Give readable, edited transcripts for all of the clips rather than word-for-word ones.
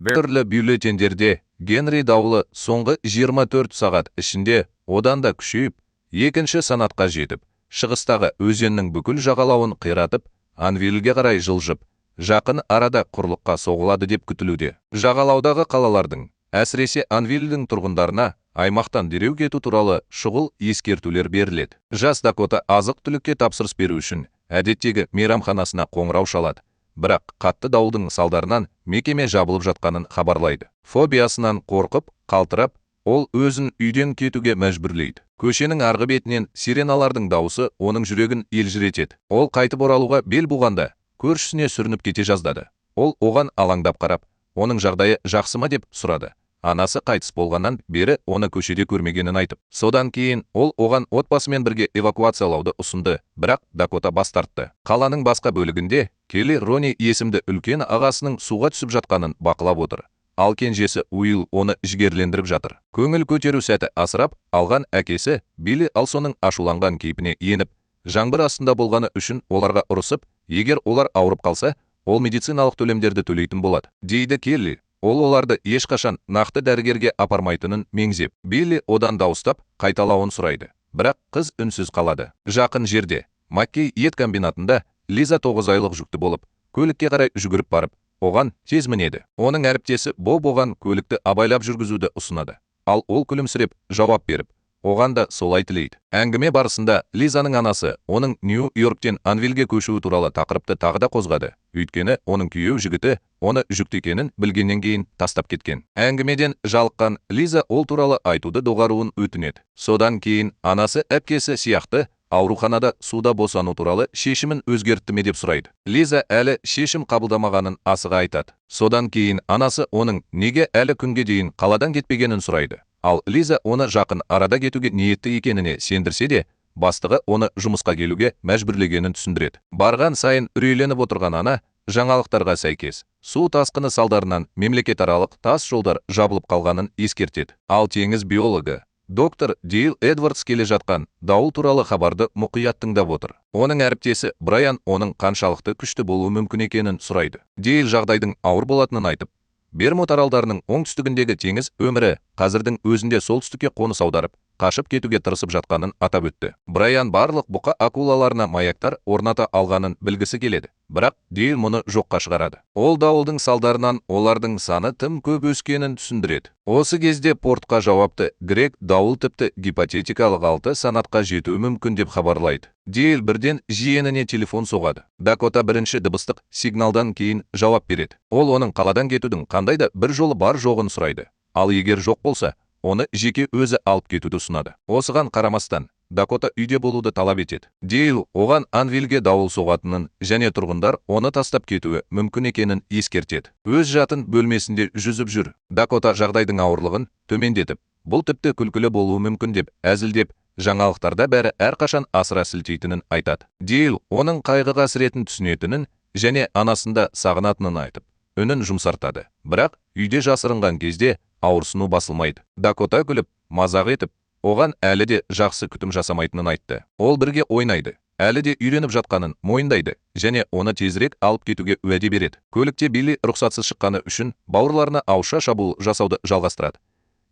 Түрлі бюллетендерде Генри дауылы соңғы 24 сағат ішінде одан да күшейіп, екінші санатқа жетіп, шығыстағы өзеннің бүкіл жағалауын қиратып, Анвильге қарай жылжып, жақын арада құрлыққа соғылады деп күтілуде. Жағалаудағы қалалардың, әсіресе Анвильдің тұрғындарына аймақтан дереу кету туралы шұғыл ескертулер беріледі. Жас Дакота азық-түлікке тапсырыс беру үшін әдеттегі мейрамханасына қоңырау шалады. Бірақ қатты дауылдың салдарынан мекеме жабылып жатқанын хабарлайды. Фобиясынан қорқып, қалтырап, ол өзін үйден кетуге мәжбүрлейді. Көшенің арғы бетінен сиреналардың дауысы оның жүрегін елжіретеді. Ол қайтып оралуға бел буғанда, көршісіне сүрініп кете жаздады. Ол оған алаңдап қарап, оның жағдайы жақсы ма деп сұрады. Анасы қайтыс болғаннан бері оны көшеде көрмегенін айтып. Содан кейін ол оған отбасымен бірге эвакуациялауды ұсынды, бірақ Дакота бас тартты. Қаланың басқа бөлігінде Келли Рони есімді үлкен ағасының суға түсіп жатқанын бақылап отыр. Ал кенжесі Уилл оны жігерлендіріп жатыр. Көңіл көтеру сәті асырап алған әкесі Билли Алсоның ашуланған кейпіне еніп, жаңбыр астында болғаны үшін оларға ұрысып, егер олар ауырып қалса, ол медициналық төлемдерді төлейтін болады, дейді Келли. Ол оларды ешқашан нақты дәрігерге апармайтынын меңзеп. Билли одан дауыстап, қайталауын сұрайды. Бірақ қыз үнсіз қалады. Жақын жерде, Маккей ет комбинатында Лиза 9 айлық жүкті болып, көлікке қарай жүгіріп барып, оған тез мінеді. Оның әріптесі Боб оған көлікті абайлап жүргізуді ұсынады. Ал ол күлімсіреп жауап беріп, оған да солай тілейді. Әңгіме барысында Лизаның анасы оның Нью-Йорктен Анвильге көшуі туралы тақырыпты тағы да қозғады. Өйткені оның күйеу жігіті оны жүкті екенін білгеннен кейін тастап кеткен. Әңгімеден жалыққан Лиза ол туралы айтуды доғаруын өтінеді. Содан кейін анасы әпкесі сияқты ауруханада суда босану туралы шешімін өзгертті ме деп сұрайды. Лиза әлі шешім қабылдамағанын асыға айтады. Содан кейін анасы оның неге әлі күнге дейін қаладан кетпегенін сұрайды. Ал Лиза оны жақын арада кетуге ниетті екеніне сендірсе де, бастығы оны жұмысқа келуге мәжбүрлегенін түсіндіреді. Барған сайын үрейленіп отырған ана, жаңалықтарға сәйкес, су тасқыны салдарынан мемлекетаралық тас жолдар жабылып қалғанын ескертеді. Ал теңіз биологы доктор Дейл Эдвардс келе жатқан дауыл туралы хабарды мұқият тыңдап отыр. Оның әріптесі Брайан оның қаншалықты күшті болуы мүмкін екенін сұрайды. Дейл жағдайдың ауыр болатынын айтып, Бермуд аралдарының оңтүстігіндегі теңіз өмірі қазірдің өзінде солтүстікке қоныс аударып, қашып кетуге тырысып жатқанын атап өтті. Брайан барлық бұқа акулаларына маяктар орната алғанын білгісі келеді, бірақ Дейл мұны жоққа шығарады. Ол дауылдың салдарынан олардың саны тым көп өскенін түсіндіреді. Осы кезде портқа жауапты Грег дауыл тіпті гипотетикалық 6 санатқа жетуі мүмкін деп хабарлайды. Дейл бірден жиеніне телефон соғады. Дакота бірінші дыбыстық сигналдан кейін жауап береді. Ол оның қаладан кетудің қандай да бір жолы бар жоғын сұрайды. Ал егер жоқ болса, оны жеке өзі алып кетуді ұсынады. Осыған қарамастан, Дакота үйде болуды талап етеді. Дейл оған Анвильге дауыл соғатынын және тұрғындар оны тастап кетуі мүмкін екенін ескертеді. Өз жатын бөлмесінде жүзіп жүр. Дакота жағдайдың ауырлығын төмендетіп, бұл тіпті күлкілі болуы мүмкін деп әзілдеп, жаңалықтарда бәрі әрқашан асыра сілтейтінін айтады. Дейл оның қайғы-қасіретін түсінетінін және анасында сағынатынын айтып, үнін жұмсартады. Бірақ үйде жасырынған кезде ауырсыну басылмайды. Дакота күліп, мазақ етіп, оған әлі де жақсы күтім жасамайтынын айтты. Ол бірге ойнайды, әлі де үйреніп жатқанын мойындайды және оны тезірек алып кетуге уәде береді. Көлікте Билли рұқсатсыз шыққаны үшін бауырларына ауызша шабуыл жасауды жалғастырады.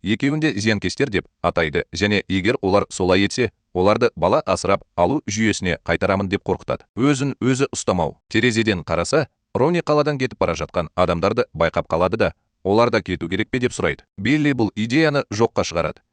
Екеуінде зиянкестер деп атайды және егер олар солай етсе, оларды бала асырап алу жүйесіне қайтарамын деп қорқытады. Өзін өзі ұстамау. Терезеден қараса, Рони қаладан кетіп бара жатқан адамдарды байқап қалады да, олар да кету керек пе деп сұрайды. Билли бұл идеяны жоққа шығарады.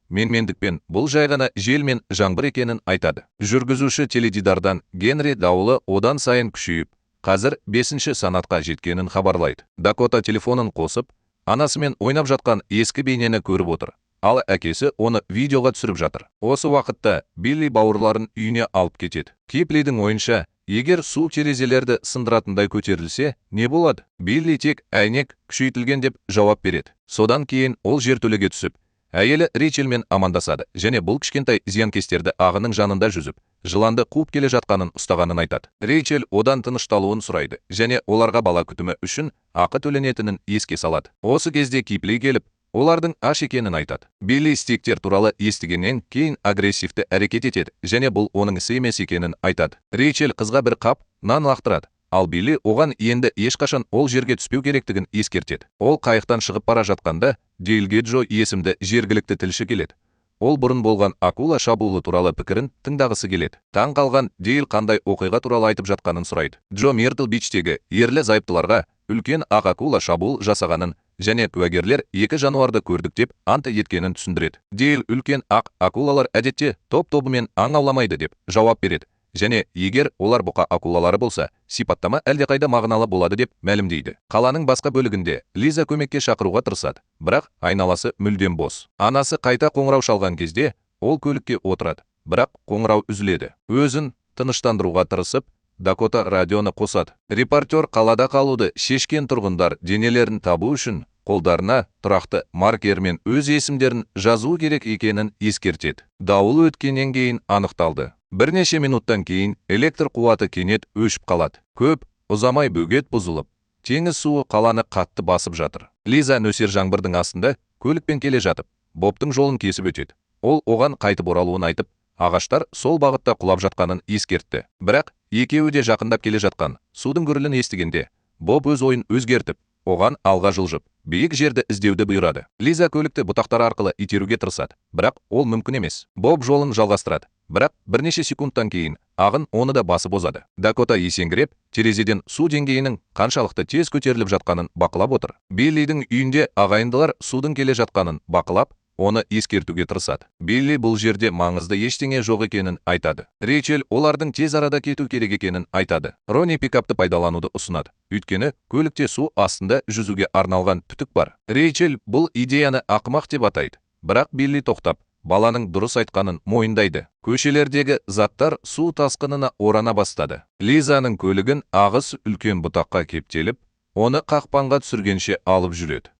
Менмендікпен бұл жай ғана жел мен жаңбыр екенін айтады. Жүргізуші теледидардан Генри дауылы одан сайын күшейіп, қазір 5-ші санатқа жеткенін хабарлайды. Дакота телефонын қосып, анасымен ойнап жатқан ескі бейнені көріп отыр. Ал әкесі оны видеоға түсіріп жатыр. Осы уақытта Билли бауырларын үйіне алып кетеді. Киплидің ойынша, егер су терезелерді сындыратындай көтерілсе, не болады? Билли тек әйнек күшейтілген деп жауап береді. Содан кейін ол жертөлеге түсіп, әйелі Рейчелмен амандасады және бұл кішкентай зиянкестерді ағының жанында жүзіп, жыланды қуып келе жатқанын ұстағанын айтады. Рейчел одан тынышталуын сұрайды және оларға бала күтімі үшін ақы төленетінін еске салады. Осы кезде Кипли келіп, олардың аш екенін айтады. Билли стиктер туралы естігеннен кейін агрессивті әрекет етеді және бұл оның ісі емес екенін айтады. Рейчел қызға бір қап нан лақтырады, ал Билли оған енді ешқашан ол жерге түспеу керектігін ескертеді. Ол қайықтан шығып бара жатқанда, Дейлге Джо есімді жергілікті тілші келеді. Ол бұрын болған акула шабуылы туралы пікірін тыңдағысы келеді. Таң қалған Дейл қандай оқиға туралы айтып жатқанын сұрайды. Джо Миртл Бичтегі ерлі зайыптыларға үлкен ақ акула шабуыл жасағанын және куәгерлер екі жануарды көрдік деп ант еткенін түсіндіреді. Дейл үлкен ақ акулалар әдетте топ-тобымен аң ауламайды деп жауап береді. Және егер олар бұқа акулалары болса, сипаттама әлдеқайда мағыналы болады деп мәлімдейді. Қаланың басқа бөлігінде Лиза көмекке шақыруға тырысады, бірақ айналасы мүлдем бос. Анасы қайта қоңырау шалған кезде ол көлікке отырады, бірақ қоңырау үзіледі. Өзін тыныштандыруға тырысып, Дакота радионы қосады. Репортер қалада қалуды шешкен тұрғындар денелерін табу үшін қолдарына тұрақты маркермен өз есімдерін жазу керек екенін ескертеді. Дауыл өткеннен кейін анықталды. Бірнеше минуттан кейін электр қуаты кенет өшіп қалады. Көп ұзамай бөгет бұзылып, теңіз суы қаланы қатты басып жатыр. Лиза нөсер жаңбырдың астында көлікпен келе жатып, Бобтың жолын кесіп өтеді. Ол оған қайтып оралуын айтып, ағаштар сол бағытта құлап жатқанын ескертті. Бірақ екеуі де жақындап келе жатқан судың гүрілін естігенде, Боб өз ойын өзгертіп, оған алға жылжып, биік жерді іздеуді бұйырады. Лиза көлікті бұтақтар арқылы итеруге тырысады, бірақ ол мүмкін емес. Боб жолын жалғастырады, бірақ бірнеше секундтан кейін ағын оны да басып озады. Дакота есеңгіреп, терезеден су деңгейінің қаншалықты тез көтеріліп жатқанын бақылап отыр. Биллидің үйінде ағайындылар судың келе жатқанын бақылап, оны ескертуге тырысады. Билли бұл жерде маңызды ештеңе жоқ екенін айтады. Рейчел олардың тез арада кету керек екенін айтады. Рони пикапты пайдалануды ұсынады, өйткені көлікте су астында жүзуге арналған түтік бар. Рейчел бұл идеяны ақымақ деп атайды, бірақ Билли тоқтап, баланың дұрыс айтқанын мойындайды. Көшелердегі заттар су тасқынына орана бастады. Лизаның көлігін ағыс үлкен бұтаққа кептеліп, оны қақпанға түсіргенше алып жүреді.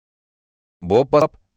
Боб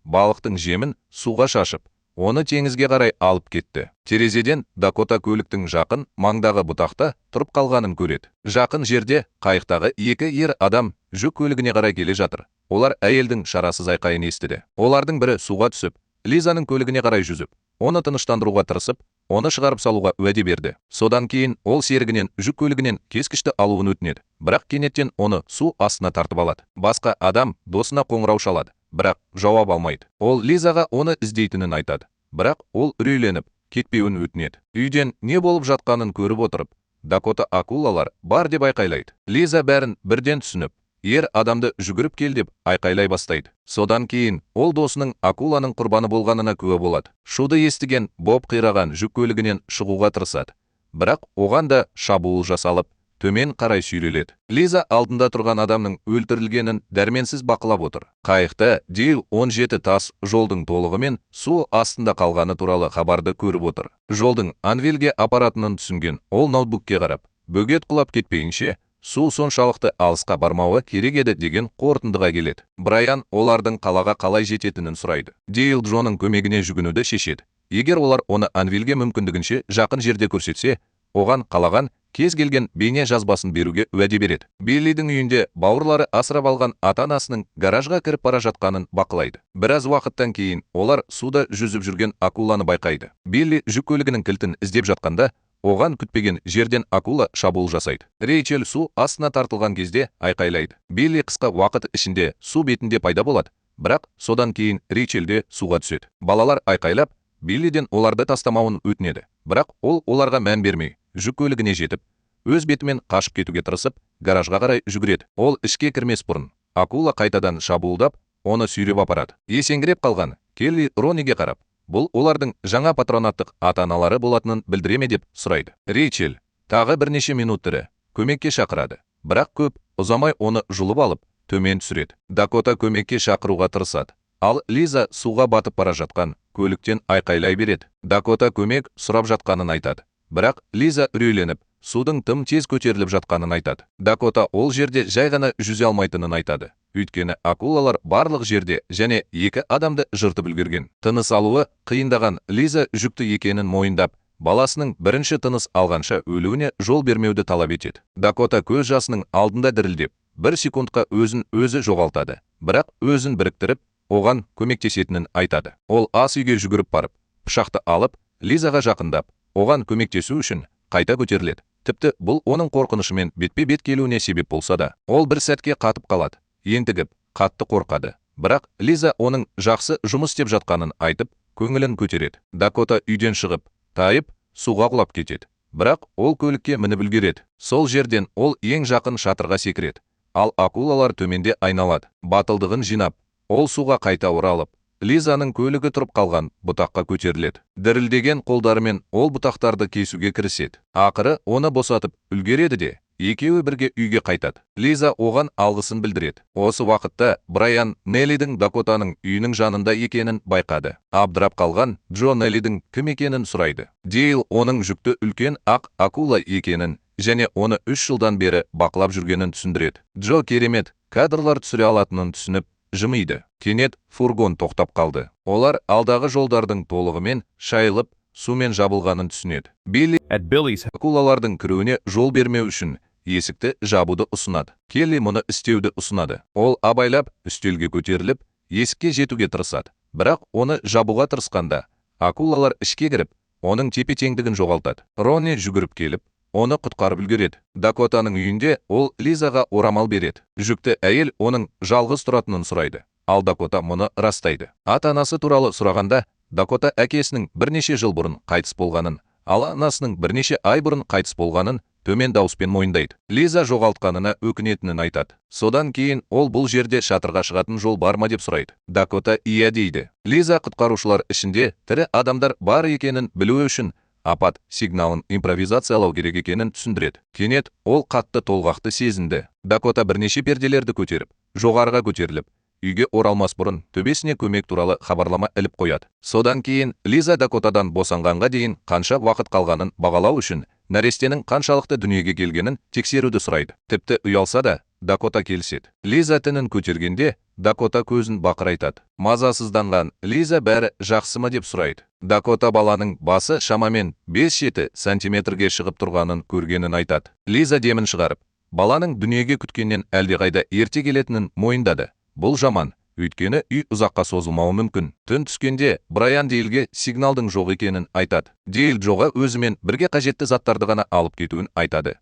балықтың жемін суға шашып, оны теңізге қарай алып кетті. Терезеден Дакота көліктің жақын маңдағы бұтақта тұрып қалғанын көреді. Жақын жерде қайықтағы екі ер адам жүк көлігіне қарай келе жатыр. Олар әйелдің шарасыз айқайын естіді. Олардың бірі суға түсіп, Лизаның көлігіне қарай жүзіп, оны тыныштандыруға тырысып, оны шығарып салуға уәде берді. Содан кейін ол серігінен жүк көлігінен кескішті алуын өтінеді, бірақ кенеттен оны су астына тартып алады. Басқа адам досына қоңырау шалады, бірақ жауап алмайды. Ол Лизаға оны іздейтінін айтады, бірақ ол үрейленіп, кетпеуін өтінеді. Үйден не болып жатқанын көріп отырып, Дакота акулалар бар деп айқайлайды. Лиза бәрін бірден түсініп, ер адамды жүгіріп кел деп айқайлай бастайды. Содан кейін ол досының акуланың құрбаны болғанына куә болады. Шуды естіген Боб қираған жүк көлігінен шығуға тырысады, бірақ оған да шабуыл жасалып, төмен қарай сүйреледі. Лиза алдында тұрған адамның өлтірілгенін дәрменсіз бақылап отыр. Қайықта Дейл 17 тас жолдың толығымен су астында қалғаны туралы хабарды көріп отыр. Жолдың Анвильге апаратынын түсінген ол ноутбукке қарап, бөгет құлап кетпейінше, су соншалықты алысқа бармауы керек еді деген қорытындыға келеді. Брайан олардың қалаға қалай жететінін сұрайды. Дейл Джоның көмегіне жүгінуді шешеді. Егер олар оны Анвильге мүмкіндігінше жақын жерде көрсетсе, оған қалаған кез келген бейне жазбасын беруге уәде береді. Биллидің үйінде бауырлары асырап алған ата-анасының гаражға кіріп бара жатқанын бақылайды. Біраз уақыттан кейін олар суда жүзіп жүрген акуланы байқайды. Билли жүк көлігінің кілтін іздеп жатқанда, оған күтпеген жерден акула шабуыл жасайды. Рейчел су астына тартылған кезде айқайлайды. Билли қысқа уақыт ішінде су бетінде пайда болады, бірақ содан кейін Рейчел де суға түседі. Балалар айқайлап, Биллиден оларды тастамауын өтінеді, бірақ ол оларға мән бермей, жүк көлігіне жетіп, өз бетімен қашып кетуге тырысып, гаражға қарай жүгіреді. Ол ішке кірмес бұрын, акула қайтадан шабуылдап, оны сүйреп апарады. Есеңгіреп қалған Келли Рониге қарап, бұл олардың жаңа патронаттық ата-аналары болатынын білдіреме деп сұрайды. Рейчел тағы бірнеше минут тірі көмекке шақырады, бірақ көп ұзамай оны жұлып алып, төмен түсіреді. Дакота көмекке шақыруға тырысады, ал Лиза суға батып бара жатқан көліктен айқайлай береді. Дакота көмек сұрап жатқанын айтады, бірақ Лиза үрейленіп, судың тым тез көтеріліп жатқанын айтады. Дакота ол жерде жай ғана жүзе алмайтынын айтады, өйткені акулалар барлық жерде және екі адамды жыртып үлгерген. Тыныс алуы қиындаған Лиза жүкті екенін мойындап, баласының бірінші тыныс алғанша өлуіне жол бермеуді талап етеді. Дакота көз жасының алдында дірілдеп, бір секундқа өзін өзі жоғалтады, бірақ өзін біріктіріп, оған көмектесетінін айтады. Ол ас үйге жүгіріп барып, пышақты алып, Лизаға жақындап, оған көмектесу үшін қайта көтеріледі. Тіпті бұл оның қорқынышымен бетпе-бет келуіне себеп болса да, ол бір сәтке қатып қалады, ентігіп, қатты қорқады. Бірақ Лиза оның жақсы жұмыс істеп жатқанын айтып, көңілін көтереді. Дакота үйден шығып, тайып, суға құлап кетеді. Бірақ ол көлікке мініп үлгереді. Сол жерден ол ең жақын шатырға секіреді. Ал акулалар төменде айналады. Батылдығын жинап, ол суға қайта оралып, Лизаның көлігі тұрып қалған бұтаққа көтеріледі. Дірілдеген қолдарымен ол бұтақтарды кесуге кіріседі. Ақыры оны босатып үлгереді де, екеуі бірге үйге қайтады. Лиза оған алғысын білдіреді. Осы уақытта Брайан Неллидің Дакотаның үйінің жанында екенін байқады. Абдырап қалған Джо Неллидің кім екенін сұрайды. Дейл оның жүкті үлкен ақ акула екенін және оны 3 жылдан бері бақылап жүргенін түсіндіреді. Джо керемет кадрлар түсіре алатынын түсініп, жымиды. Кенет фургон тоқтап қалды. Олар алдағы жолдардың толығымен шайылып, сумен жабылғанын түсінеді. Билли акулалардың кіруіне жол бермеу үшін есікті жабуды ұсынады. Келли мұны істеуді ұсынады. Ол абайлап үстелге көтеріліп, есікке жетуге тырысады. Бірақ оны жабуға тырысқанда, акулалар ішке кіріп, оның тепе-теңдігін жоғалтады. Ронни жүгіріп келіп, оны құтқарып үлгереді. Дакотаның үйінде ол Лизаға орамал береді. Жүкті әйел оның жалғыз тұратынын сұрайды. Ал Дакота мұны растайды. Ата-анасы туралы сұрағанда, Дакота әкесінің бірнеше жыл бұрын қайтыс болғанын, ал анасының бірнеше ай бұрын қайтыс болғанын төмен дауыспен мойындайды. Лиза жоғалтқанына өкінетінін айтады. Содан кейін ол бұл жерде шатырға шығатын жол бар ма деп сұрайды. Дакота иә дейді. Лиза құтқарушылар ішінде тірі адамдар бар екенін білуі үшін апат сигналын импровизациялау керек екенін түсіндіреді. Кенет ол қатты толғақты сезінді. Дакота бірнеше перделерді көтеріп, жоғарыға көтеріліп, үйге оралмас бұрын төбесіне көмек туралы хабарлама іліп қояды. Содан кейін Лиза Дакотадан босанғанға дейін қанша уақыт қалғанын бағалау үшін нәрестенің қаншалықты дүниеге келгенін тексеруді сұрайды. Тіпті ұялса да, Дакота келіседі. Лиза тінін көтергенде, Дакота көзін бақырайтады. Мазасызданған Лиза бәрі жақсымы деп сұрайды. Дакота баланың басы шамамен 5-7 сантиметрге шығып тұрғанын көргенін айтады. Лиза демін шығарып, баланың дүниеге күткеннен әлдеқайда ерте келетінін мойындады. Бұл жаман, өйткені үй ұзаққа созылмауы мүмкін. Түн түскенде Брайан Дейлге сигналдың жоқ екенін айтады. Дейл Джоға өзімен бірге қажетті заттарды ғана алып кетуін айтады.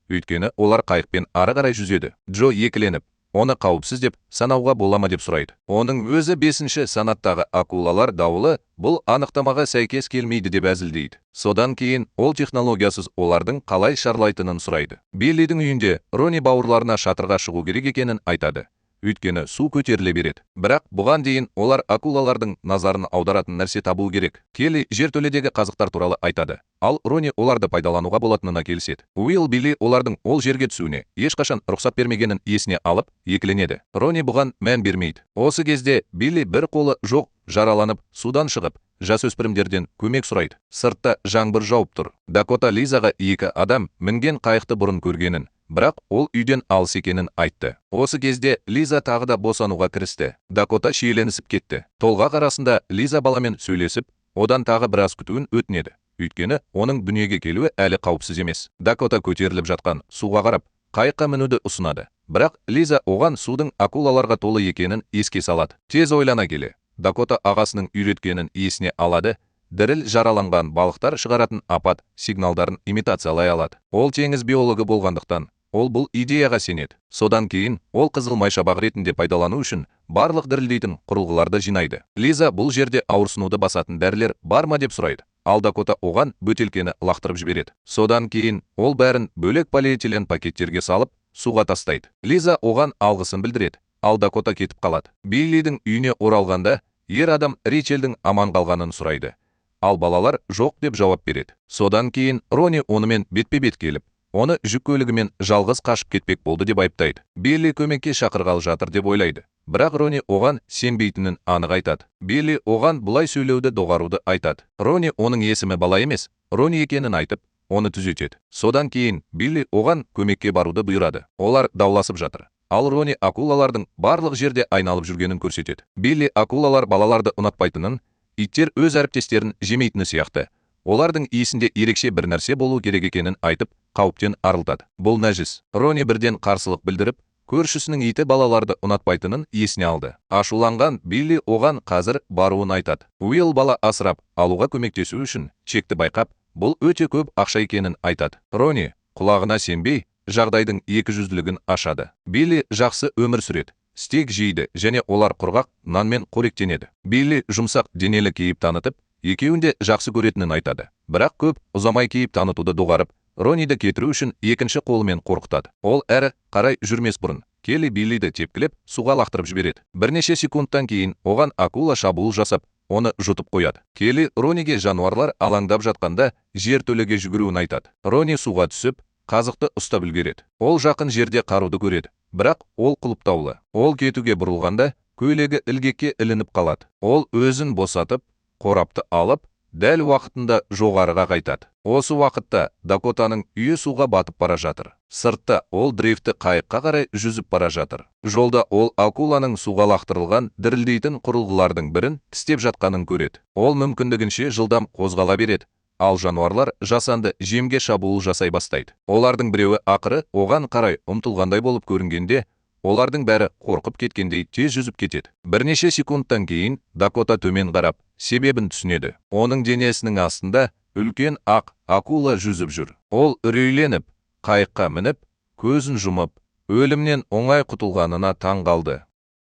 Өйткені олар қайықпен ары қарай жүзеді. Джо екіленіп, оны қауіпсіз деп санауға бола ма деп сұрайды. Оның өзі 5-ші санаттағы акулалар дауылы бұл анықтамаға сәйкес келмейді деп әзілдейді. Содан кейін ол технологиясыз олардың қалай шарлайтынын сұрайды. Биллидің үйінде Ронни бауырларына шатырға шығу керек екенін айтады. Өйткені су көтеріле береді. Бірақ бұған дейін олар акулалардың назарын аударатын нәрсе табу керек. Келли жертөледегі қазықтар туралы айтады. Ал Ронни оларды пайдалануға болатынына келіседі. Уилл Билли олардың ол жерге түсуіне ешқашан рұқсат бермегенін есіне алып, екіленеді. Ронни бұған мән бермейді. Осы кезде Билли бір қолы жоқ, жараланып, судан шығып, жасөспірімдерден көмек сұрайды. Сыртта жаңбыр жауып тұр. Дакота Лизаға 2 адам мінген қайықты бұрын көргенін, бірақ ол үйден алыс екенін айтты. Осы кезде Лиза тағы да босануға кірісті. Дакота шиеленісіп кетті. Толғақ арасында Лиза баламен сөйлесіп, одан тағы біраз күтуін өтінеді. Өйткені оның дүниеге келуі әлі қауіпсіз емес. Дакота көтеріліп жатқан суға қарап, қайыққа мінуді ұсынады. Бірақ Лиза оған судың акулаларға толы екенін еске салады. Тез ойлана келе, Дакота ағасының үйреткенін есіне алады. Діріл жараланған балықтар шығаратын апат сигналдарын имитациялай алады. Ол теңіз биологы болғандықтан, ол бұл идеяға сенеді. Содан кейін ол қызыл майшабақ ретінде пайдалану үшін барлық дірілдейтін құрылғыларды жинайды. Лиза бұл жерде ауырсынуды басатын дәрілер бар ма деп сұрайды. Ал Дакота оған бөтелкені лақтырып жібереді. Содан кейін ол бәрін бөлек полиэтилен пакеттерге салып, суға тастайды. Лиза оған алғысын білдіреді. Ал Дакота кетіп қалады. Биллидің үйіне оралғанда, ер адам Ричелдің аман қалғанын сұрайды. Ал балалар жоқ деп жауап береді. Содан кейін Ронни онымен бетпе-бет келіп, оны жүк көлігімен жалғыз қашып кетпек болды деп айыптайды. Билли көмекке шақырғалы жатыр деп ойлайды. Бірақ Ронни оған сенбейтінін анық айтады. Билли оған бұлай сөйлеуді доғаруды айтады. Ронни оның есімі бала емес, Ронни екенін айтып, оны түзетеді. Содан кейін Билли оған көмекке баруды бұйырады. Олар дауласып жатыр. Ал Ронни акулалардың барлық жерде айналып жүргенін көрсетеді. Билли акулалар балаларды ұнатпайтынын, иттер өз әріптестерін жемейтіні сияқты, олардың иісінде ерекше бір нәрсе болу керек екенін айтып, қауіптен арылтады. Бұл нәжіс. Ронни бірден қарсылық білдіріп, көршісінің иті балаларды ұнатпайтынын есіне алды. Ашуланған Билли оған қазір баруын айтады. Уилл бала асырап алуға көмектесу үшін чекті байқап, бұл өте көп ақша екенін айтады. Ронни құлағына сенбей, жағдайдың екіжүзділігін ашады. Билли жақсы өмір сүреді, стейк жейді және олар құрғақ нанмен қоректенеді. Билли жұмсақ денелі кейіп танытып, екеуінде жақсы көретінін айтады. Бірақ көп ұзамай кейіп танытуды доғарып, Ронниді кетіру үшін екінші қолымен қорқытады. Ол әрі қарай жүрмес бұрын Келли Биллиді тепкілеп, суға лақтырып жібереді. Бірнеше секундтан кейін оған акула шабуыл жасап, оны жұтып қояды. Келли Ронниге жануарлар алаңдап жатқанда жертөлеге жүгіруін айтады. Ронни суға түсіп, қазықты ұстап үлгереді. Ол жақын жерде қаруды көреді, бірақ ол құлыптаулы. Ол кетуге бұрылғанда көйлегі ілгекке ілініп қалады. Ол өзін босатып, қорапты алып, дәл уақытында жоғарыға қайтады. Осы уақытта Дакотаның үйі суға батып бара жатыр. Сыртта ол дрейфті қайыққа қарай жүзіп бара жатыр. Жолда ол акуланың суға лақтырылған дірілдейтін құрылғылардың бірін тістеп жатқанын көреді. Ол мүмкіндігінше жылдам қозғала береді, ал жануарлар жасанды жемге шабуыл жасай бастайды. Олардың біреуі ақыры оған қарай ұмтылғандай болып көрінгенде, олардың бәрі қорқып кеткендей тез жүзіп кетеді. Бірнеше секундтан кейін Дакота төмен қарап, себебін түсінеді. Оның денесінің астында үлкен ақ акула жүзіп жүр. Ол үрейленіп, қайыққа мініп, көзін жұмып, өлімнен оңай құтылғанына таң қалды.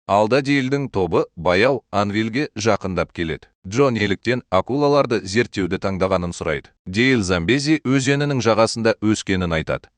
Алда Дейлдің тобы баяу Анвилге жақындап келеді. Джо неліктен акулаларды зерттеуді таңдағанын сұрайды. Дейл Замбези өзенінің жағасында өскенін айтады.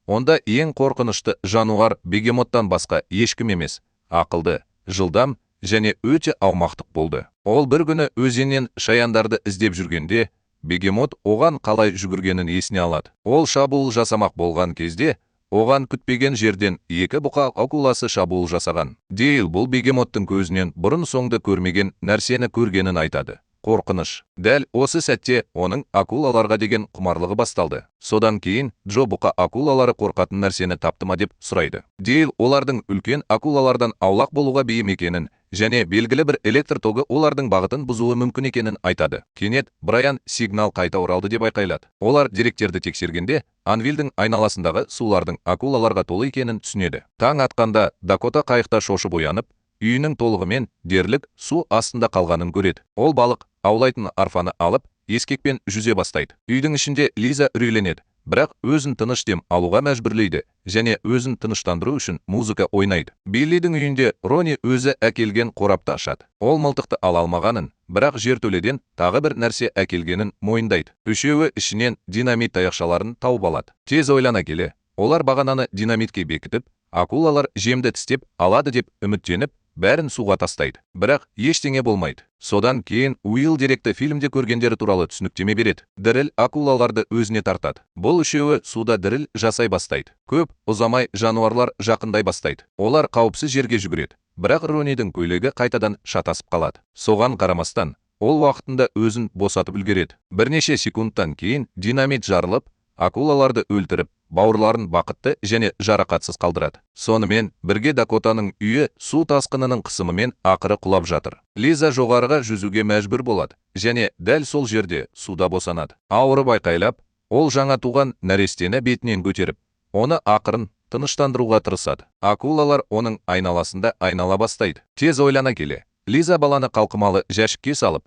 Онда ең қорқынышты жануар бегемоттан басқа ешкім емес, ақылды, жылдам және өте аумақтық болды. Ол бір күні өзеннен шаяндарды іздеп жүргенде, бегемот оған қалай жүгіргенін есіне алады. Ол шабуыл жасамақ болған кезде, оған күтпеген жерден екі бұқа акуласы шабуыл жасаған. Дейл бұл бегемоттың көзінен бұрын соңды көрмеген нәрсені көргенін айтады. Қорқыныш. Дәл осы сәтте оның акулаларға деген құмарлығы басталды. Содан кейін Джо бұқа акулалары қорқатын нәрсені тапты ма деп сұрайды. Дейл олардың үлкен акулалардан аулақ болуға бейім екенін және белгілі бір электр тогы олардың бағытын бұзуы мүмкін екенін айтады. Кенет Брайан сигнал қайта оралды деп айқайлады. Олар деректерді тексергенде Анвилдің айналасындағы сулардың акулаларға толы екенін түсінеді. Таң атқанда Дакота қайықта шошып оянып, үйінің толығымен дерлік су астында қалғанын көреді. Ол балық аулайтын арфаны алып, ескекпен жүзе бастайды. Үйдің ішінде Лиза үрейленеді, бірақ өзін тыныш дем алуға мәжбүрлейді және өзін тыныштандыру үшін музыка ойнайды. Биллидің үйінде Ронни өзі әкелген қорапты ашады. Ол мылтықты ала алмағанын, бірақ жертөледен тағы бір нәрсе әкелгенін мойындайды. Үшеуі ішінен динамит таяқшаларын тауып алады. Тез ойлана келе, олар бағананы динамитке бекітіп, акулалар жемді тістеп алады деп үміттеніп, бәрін суға тастайды. Бірақ ештеңе болмайды. Содан кейін Уилл деректі фильмде көргендері туралы түсініктеме береді. Діріл акулаларды өзіне тартады. Бұл үшеуі суда діріл жасай бастайды. Көп ұзамай жануарлар жақындай бастайды. Олар қауіпсіз жерге жүгіреді. Бірақ Роннидің көйлегі қайтадан шатасып қалады. Соған қарамастан, ол уақытында өзін босатып үлгереді. Бірнеше секундтан кейін динамит жарылып, акулаларды өлтіріп, бауырларын бақытты және жарақатсыз қалдырады. Сонымен бірге Дакотаның үйі су тасқынының қысымымен ақыры құлап жатыр. Лиза жоғарыға жүзуге мәжбүр болады және дәл сол жерде суда босанады. Ауырып айқайлап, ол жаңа туған нәрестені бетінен көтеріп, оны ақырын тыныштандыруға тырысады. Акулалар оның айналасында айнала бастайды. Тез ойлана келе, Лиза баланы қалқымалы жәшікке салып,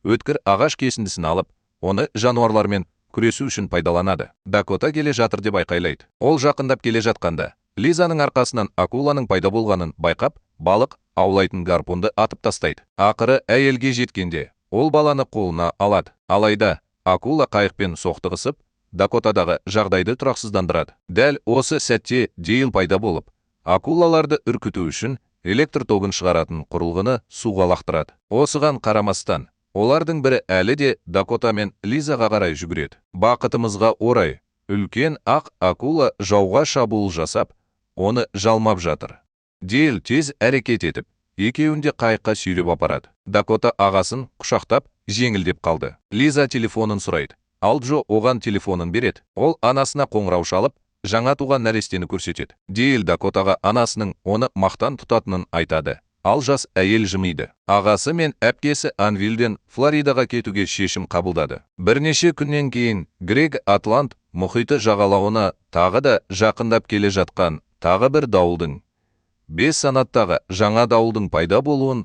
өткір ағаш кесіндісін алып, оны жануарлармен күресу үшін пайдаланады. Дакота келе жатыр деп айқайлайды. Ол жақындап келе жатқанда, Лизаның арқасынан акуланың пайда болғанын байқап, балық аулайтын гарпунды атып тастайды. Ақыры әйелге жеткенде, ол баланы қолына алады. Алайда, акула қайықпен соқтығысып, Дакотадағы жағдайды тұрақсыздандырады. Дәл осы сәтте Дейл пайда болып, акулаларды үркіту үшін электр тогын шығаратын құрылғыны суға лақтырады. Осыған қарамастан, олардың бірі әлі де Дакота мен Лизаға қарай жүгіреді. Бақытымызға орай, үлкен ақ акула жауға шабуыл жасап, оны жалмап жатыр. Дейл тез әрекет етіп, екеуінде қайыққа сүйреп апарады. Дакота ағасын құшақтап, жеңілдеп қалды. Лиза телефонын сұрайды. Ал Джо оған телефонын береді. Ол анасына қоңырау шалып, жаңа туған нәрестені көрсетеді. Дейл Дакотаға анасының оны мақтан тұтатынын айтады. Ал жас әйел жымиды. Ағасы мен әпкесі Анвилден Флоридаға кетуге шешім қабылдады. Бірнеше күннен кейін Грег Атлант мұхиты жағалауына тағы да жақындап келе жатқан тағы бір дауылдың 5 санаттағы жаңа дауылдың пайда болуын